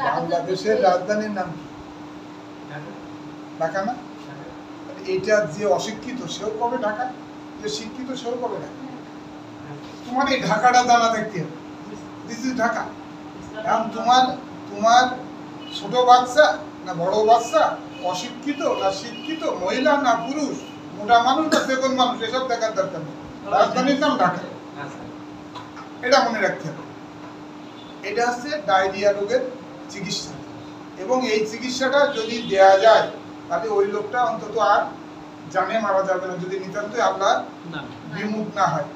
বাংলাদেশের রাজধানীর নাম কি? ঢাকা না? এটা যে অশিক্ষিত সেও কবে ঢাকা, যে শিক্ষিত সেও কবে ঢাকা। তোমার এই ঢাকাটা জানা থাকতে হবে, দিস ইজ ঢাকা। এখন তোমার ছোট বাচ্চা না বড় বাচ্চা, অশিক্ষিত না শিক্ষিত, মহিলা না পুরুষ, মোটা মানুষ না বেগুন মানুষ, এসব দেখার দরকার নেই। রাজধানীর নাম ঢাকা, এটা মনে রাখতে হবে। এটা হচ্ছে ডায়রিয়া রোগের চিকিৎসা, এবং এই চিকিৎসাটা যদি দেয়া যায় তাহলে ওই লোকটা অন্তত আর জানে মারা যাবে না, যদি নিতান্তই আল্লাহ বিমুখ না হয়।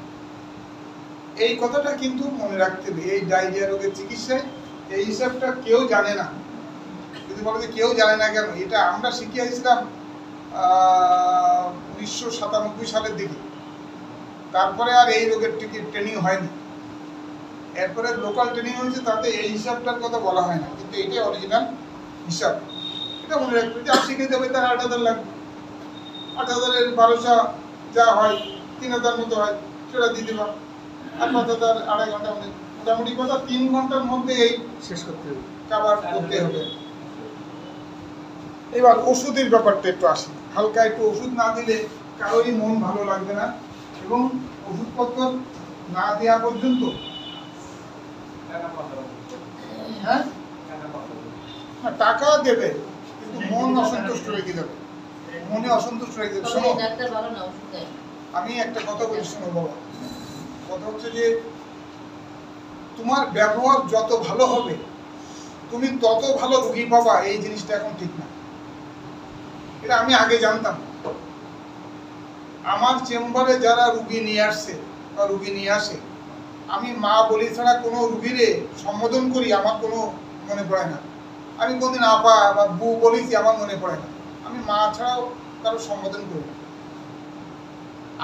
এই কথাটা কিন্তু মনে রাখতে হবে। এই ডায়রিয়া রোগের চিকিৎসায় এই হিসাবটা কেউ জানে না। যদি বলে যে কেউ জানে না কেন, এটা আমরা শিখিয়েছিলাম 1997 সালের দিকে, তারপরে আর এই রোগের ট্রেনিং হয়নি। এরপরে লোকাল ট্রেনিং হয়েছে, তাতে এই হিসাবটার কথা বলা হয় না, কিন্তু এটাই অরিজিনাল হিসাব। এটা মনে রাখবে যে আর শিখে যাবে তার 8,000 লাগবে, 8,000-এর 1200 যা হয় 3,000 মতো হয়, সেটা দিয়ে দেবা। আর 5,000 আড়াই ঘন্টা, মোটামুটি কথা 3 ঘন্টার মধ্যে এই শেষ করতে হবে, কাভার করতে হবে। এবার ওষুধের ব্যাপারটা একটু আসি। হালকা একটু ওষুধ না দিলে কারোরই মন ভালো লাগবে না, এবং ওষুধপত্র না দেওয়া পর্যন্ত টাকা দেবে কিন্তু মন অসন্তুষ্ট রেখে যাবে, মনে অসন্তুষ্ট রেখে যাবে। শোনো, আমি একটা কথা বলি, শোনো বাবা। কথা হচ্ছে যে তোমার ব্যবহার যত ভালো হবে তুমি তত ভালো রোগী পাবা, এই জিনিসটা এখন ঠিক না। এটা আমি আগে জানতাম। আমার চেম্বারে যারা রুগী নিয়ে আসছে বা রুগী নিয়ে আসে, আমি মা বলি ছাড়া কোনো রুগীরে সম্বোধন করি আমার কোনো মনে পড়ে না। আমি কোনদিন আপা বা বউ বলেছি আমার মনে পড়ে না। আমি মা ছাড়াও কারো সম্বোধন করি না।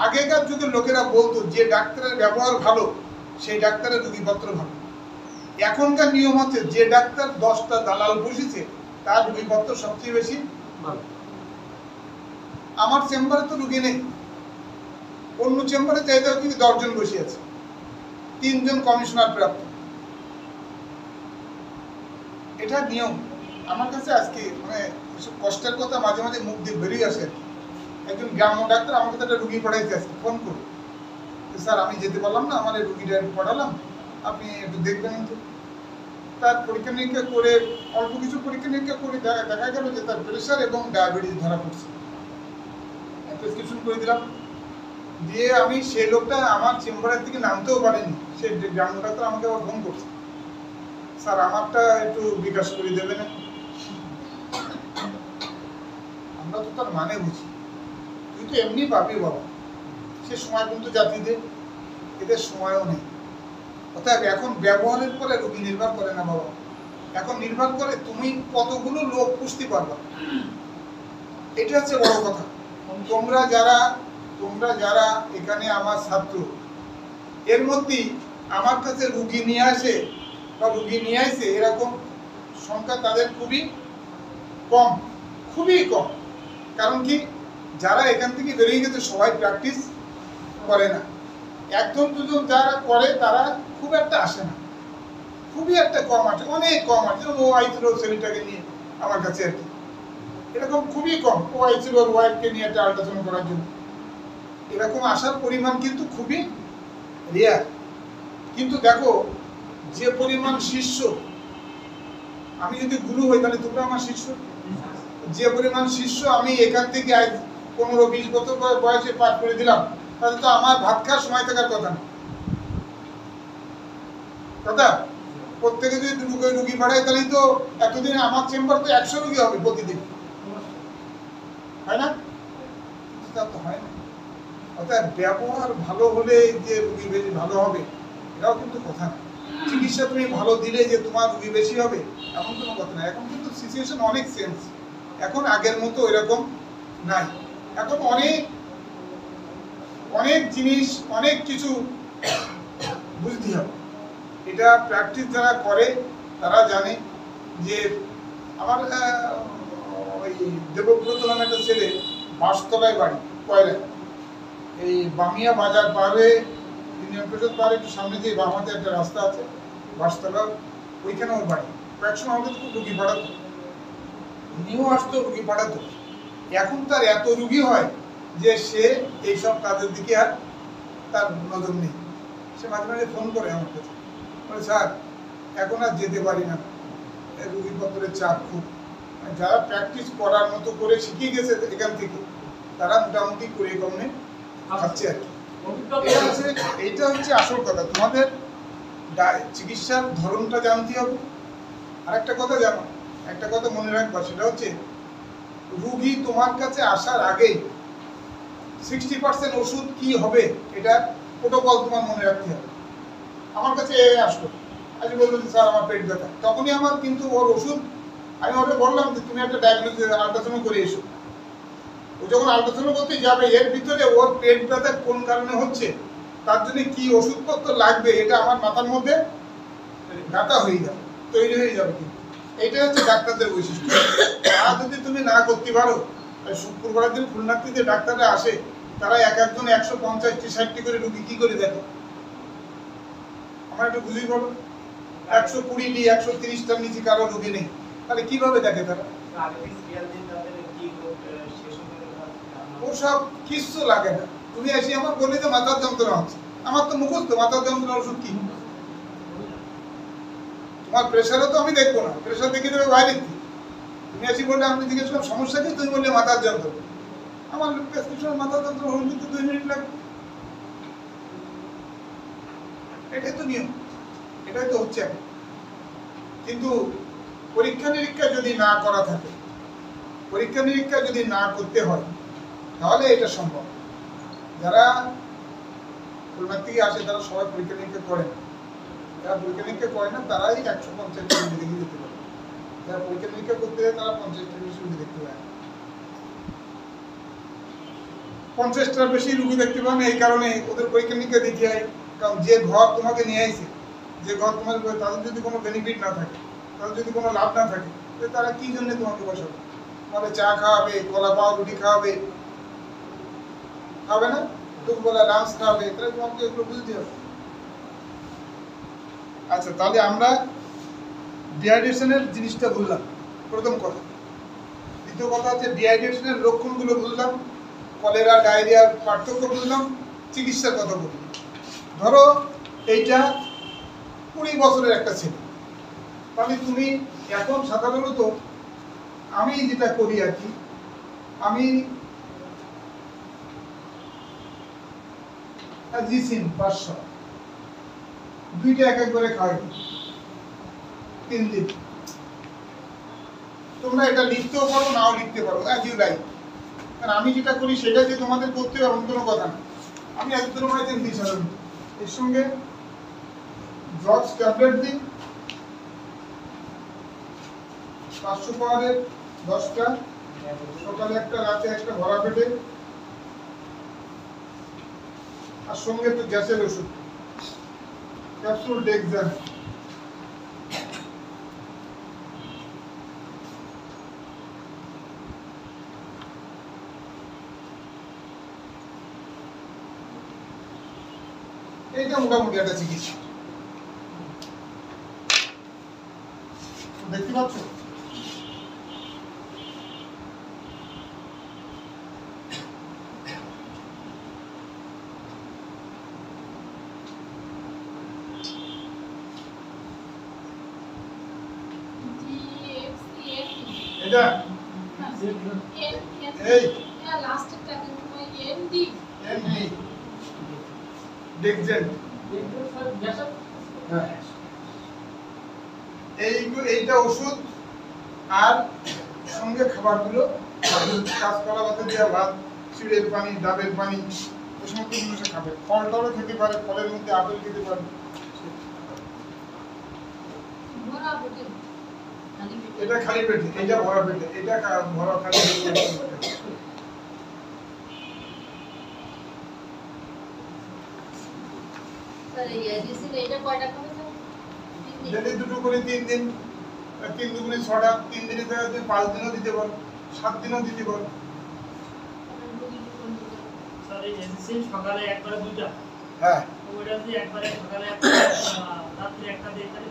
আগেকার যুগের লোকেরা বলতো যে ডাক্তারের ব্যবহার ভালো সেই ডাক্তারের রুগীপত্র ভালো। এখনকার নিয়ম হচ্ছে যে ডাক্তার 10টা দালাল বসেছে তার রুগীপত্র সবচেয়ে বেশি ভালো। আমার চেম্বারে তো রুগী নেই, অন্য চেম্বারে চাইতে কিন্তু 10 জন বসে আছে, 3 জন কমিশনার প্রাপ্ত। এটা নিয়ম। আমার কাছে আজকে মানে এসব কষ্টের কথা মাঝে মাঝে মুখ দিয়ে বেরিয়ে আসে। একজন গ্রাম্য ডাক্তার আমার কাছে একটা রুগী পড়াইতে আসছে, ফোন করে, স্যার আমি যেতে পারলাম না, আমার এই রুগীটা পড়ালাম, আপনি একটু দেখবেন। তো তার পরীক্ষা নিরীক্ষা করে, অল্প কিছু পরীক্ষা নিরীক্ষা করে দেখা গেল যে তার প্রেশার এবং ডায়াবেটিস ধরা পড়ছে। প্রেসক্রিপশন করে দিলাম, দিয়ে আমি সেই লোকটা আমার চেম্বারের দিকে নামতেও পারেনি। সে গ্রাম্য ডাক্তার আমাকে আবার ফোন করছে, স্যার আমারটা একটু বিকাশ করে দেবেন। আমরা তো তার মানে বুঝি, তুই তো এমনি পাবি বাবা, সে সময় কিন্তু জাতিদের, এদের সময়ও নেই। অর্থাৎ এখন ব্যবহারের পরে রোগী নির্ভর করে না বাবা, এখন নির্ভর করে তুমি কতগুলো লোক পুষতে পারবা। এটা হচ্ছে বড় কথা। তোমরা যারা এখানে আমার ছাত্র, এর মধ্যেই আমার কাছে রুগী নিয়ে আসে বা রুগী নিয়ে আসে এরকম সংখ্যা তাদের খুবই কম, খুবই কম। কারণ কি, যারা এখান থেকে বেরিয়ে গেছে সবাই প্র্যাকটিস করে না। 1-2 যারা করে তারা খুব একটা আসে না, খুবই একটা কম আছে, অনেক কম আছে। ও আইছিল ছেলেটাকে নিয়ে আমার কাছে আর কি, এরকম খুবই কম। ও আইছিল ওর ওয়াইফকে নিয়ে একটা আল্ট্রাসাউন্ড করার জন্য। এরকম আসার পরিমাণ কিন্তু খুবই রেয়ার। কিন্তু দেখো যে পরিমাণ শিষ্য, আমি যদি গুরু হই তাহলে তোমরা আমার শিষ্য। যে পরিমাণ শিষ্য আমি এখান থেকে 15-20 বছর বয়সে পাঠ করে দিলাম, তাহলে তো আমার ভাত খাওয়ার সময় থাকার কথা না। কথা প্রত্যেকে যদি রুগী বাড়ায় তাহলে তো এতদিনে আমার চেম্বার তো 100 রুগী হবে প্রতিদিন, হয় না? তা তো হয় না। অর্থাৎ ব্যবহার ভালো হলে যে রুগী বেশি ভালো হবে এটাও কিন্তু কথা না। চিকিৎসা তুমি ভালো দিলে যে তোমার রুগী বেশি হবে এমন কোনো কথা না। এখন কিন্তু সিচুয়েশন অনেক চেঞ্জ, এখন আগের মতো এরকম নাই। এখন অনেক জিনিস, অনেক কিছু বুঝতে হবে। এটা প্র্যাকটিস যারা করে তারা জানে। যে আমার ওই দেবব্রত নামে একটা ছেলে, বাঁশতলায় বাড়ি, কয়লায়, এই বামিয়া বাজার পার হয়ে ইউনিয়ন পরিষদ পার একটু সামনে দিয়ে বাম হাতে একটা রাস্তা আছে, বাঁশতলা, ওইখানে ওর বাড়ি। কয়েক সময় আমাদের খুব রুগী পাঠাতো, নিয়েও আসতো, রুগী পাঠাতো। এখন তার এত রুগী হয় যে সে এইসব কাজের দিকে আর তার নজর নেই। সে মাঝে মাঝে ফোন করে আমার কাছে, বলে স্যার এখন আর যেতে পারি না, রুগীপত্রের চাপ খুব। যারা প্র্যাকটিস করার মতো করে শিখে গেছে এখান থেকে, তারা মোটামুটি করে কমে খাচ্ছে আর কি। এইটা হচ্ছে আসল কথা। তোমাদের চিকিৎসার ধরনটা জানতে হবে। আর একটা কথা জানো, একটা কথা মনে রাখবা, সেটা হচ্ছে রুগী তোমার কাছে আসার আগেই 60% ওষুধ কি হবে এটা প্রোটোকল তোমার মনে রাখতে হবে। আমার কাছে আসলো, আজ বললো যে স্যার আমার পেট ব্যথা, তখনই আমার কিন্তু ওর ওষুধ, আমি ওকে বললাম যে তুমি একটা ডায়াগনোসিস আল্ট্রাসাউন্ড করে এসো। ও যখন আল্ট্রাসাউন্ড করতে যাবে, এর ভিতরে ওর পেট ব্যথা কোন কারণে হচ্ছে, তার জন্য কি ওষুধপত্র লাগবে, এটা আমার মাথার মধ্যে গাঁথা হয়ে যাবে, তৈরি হয়ে যাবে। কিন্তু এইটা হচ্ছে ডাক্তারদের বৈশিষ্ট্য। আর যদি তুমি না করতে পারো, শুক্রবারের দিন খুলনাতে ডাক্তাররা আসে, তারা এক একজন 150টি 60টি করে রুগী কি করে দেখে, আমার একটু বুঝিয়ে বলো। 120টি 130টার নিচে কারো রুগী নেই, তাহলে কিভাবে দেখে তারা? ওসব কিচ্ছু লাগে না। তুমি এসে আমার বললে যে মাথার যন্ত্রণা হচ্ছে, আমার তো মুখস্থ মাথার যন্ত্রণার ওষুধ কি। তোমার প্রেশারও তো আমি দেখবো না, প্রেশার দেখে দেবে বাইরে। তুমি এসে বললে, আমি জিজ্ঞেস করলাম সমস্যা কি, তুমি বললে মাথার যন্ত্রণা। আমার প্রেসক্রিপশন মাথার যন্ত্রণা হলে কিন্তু 2 মিনিট লাগবে। এটাই তো নিয়ম, এটাই তো হচ্ছে। কিন্তু পরীক্ষা নিরীক্ষা যদি না করা থাকে, পরীক্ষা নিরীক্ষা যদি না করতে হয়, তাহলে এটা সম্ভব। যারা খুলনা থেকে আসে তারা সবাই পরীক্ষা নিরীক্ষা করে না। যারা পরীক্ষা নিরীক্ষা করে না তারাই 150টা রুগী দেখে যেতে পারে। যারা পরীক্ষা নিরীক্ষা করতে যায় তারা 50টা রুগী দেখতে পায়। 50টার বেশি রুগী দেখতে পায় না, এই কারণে ওদের পরীক্ষা নিরীক্ষা দিতে হয়। কারণ যে ঘর তোমাকে নিয়ে আসছে, যে ঘর তোমার, তাদের যদি কোনো বেনিফিট না থাকে, তাদের যদি কোনো লাভ না থাকে, তারা কি জন্য তোমাকে বসাবে? তোমাকে চা খাওয়াবে, কলা পাও রুটি খাওয়াবে, খাবে না? দুপুরবেলা লাঞ্চ খাওয়াবে, তাহলে তোমাকে এগুলো বুঝতে হবে। আচ্ছা, তাহলে আমরা ডিহাইড্রেশনের জিনিসটা বুঝলাম, প্রথম কথা। দ্বিতীয় কথা হচ্ছে ডিহাইড্রেশনের লক্ষণগুলো বুঝলাম, কলেরা ডায়রিয়ার পার্থক্য বুঝলাম, চিকিৎসার কথা বললাম। ধরো এইটা 20 বছরের একটা ছেলে, তাহলে তুমি এখন সাধারণত আমি যেটা করি আর কি, আমি জিসিন 500 দুইটা এক এক করে খাওয়াই 3 দিন। তোমরা এটা লিখতেও পারো, নাও লিখতে পারো, অ্যাজ ইউ লাইক। কারণ আমি যেটা করি সেটা যে তোমাদের করতে হবে এমন কোনো কথা না। আমি অ্যাজিথ্রোমাইসিন দিই সাধারণত, এর সঙ্গে ড্রপস ট্যাবলেট দিই 500 পাওয়ারের 10টা, সকালে একটা, রাতে একটা, ভরা পেটে। আর সঙ্গে একটু গ্যাসের ওষুধ, ক্যাপসুল ডেক্সান। এইটা মোটামুটি একটা চিকিৎসা। দেখতে পাচ্ছ? এটা এই লাস্টেরটা কিন্তু এমডি এমডি ডেক্সেন। হ্যাঁ, এইটা ওষুধ। আর সঙ্গে খাবারগুলো কাঁচকলা পাতা দেওয়া ভাত, চিড়ের পানি, ডাবের পানি, এই সমস্ত জিনিস খাবে। ফল টলও খেতে পারে, ফলের মধ্যে আপেল খেতে পারে। এটা খালি পেটে, এটা ভরা পেটে, এটা ভরা খালি পেটে। যদি দুটো করে 3 দিন, 3 দুগুণে 6টা, 3 দিনে 5 দিনও দিতে পারো, 7 দিনও দিতে পারো। স্যার এই এসএসসি সকালে একবারে দুইটা, হ্যাঁ, ওইটা যদি একবারে সকালে একটা রাত্রে একটা দিয়ে তাহলে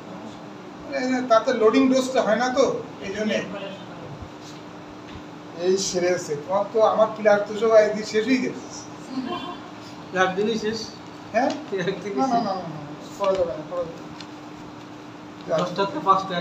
তাতে লোডিং ডোজটা হয় না তো এই জন্য একবারে সকালে। এই সেরেছে তোমার তো আমার ক্লাস তো সবাই একদিন শেষ হয়ে গেছে একদিনই শেষ হ্যাঁ একদিনই না না শেষ না না না, করা যাবে না করা যাবে না। 10টা 5টা